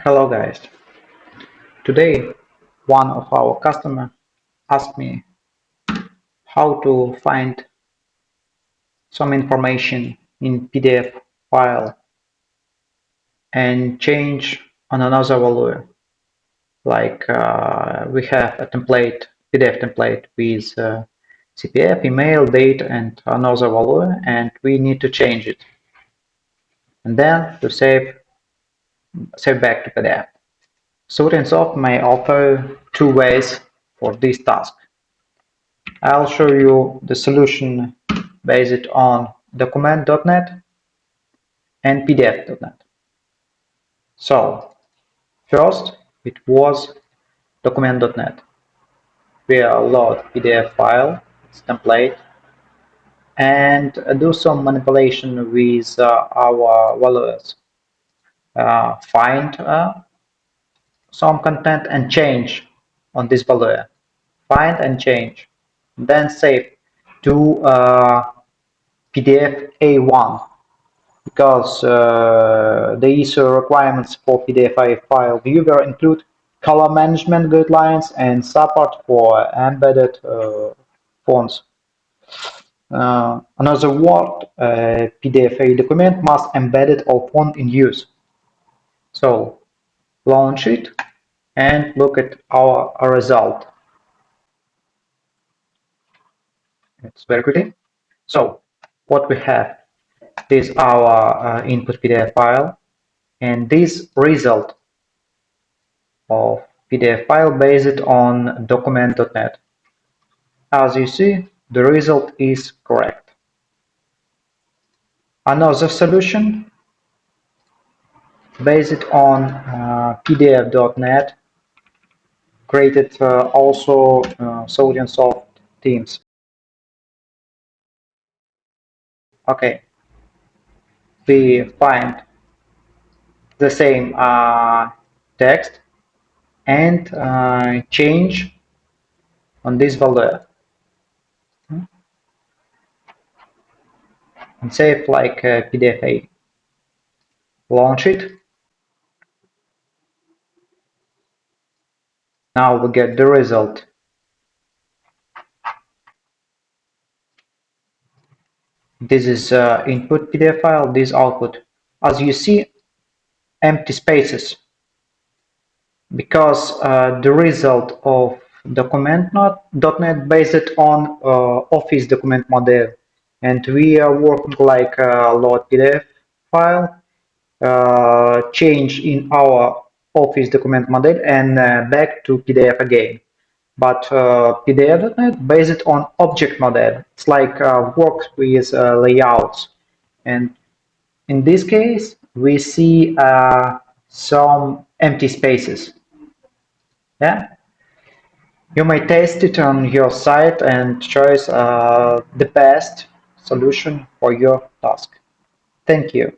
Hello guys. Today one of our customers asked me how to find some information in PDF file and change on another value. Like we have a template, PDF template with CPF, email, date and another value, and we need to change it. And then to save back to PDF. Students may offer two ways for this task. I'll show you the solution based on document.net and pdf.net. So first it was document.net. We load PDF file, its template, and do some manipulation with our values. Find some content and change on this value. Find and change. Then save to PDF A1 because these requirements for PDF file viewer include color management guidelines and support for embedded fonts. Another word, PDF document must embedded or font in use. So launch it and look at our result. It's very quickly. So what we have is our input PDF file, and this result of PDF file based on document.net. As you see, the result is correct. Another solution based on pdf.net created also Soft themes. Okay, we find the same text and change on this value and save like PDF. Launch it. Now we get the result. This is input PDF file, this output. As you see, empty spaces, because the result of document.net based on Office document model, and we are working like load PDF file, change in our Office document model and back to PDF again. But pdf.net based on object model. It's like works with layouts, and in this case we see some empty spaces. Yeah, you may test it on your site and choose the best solution for your task. Thank you.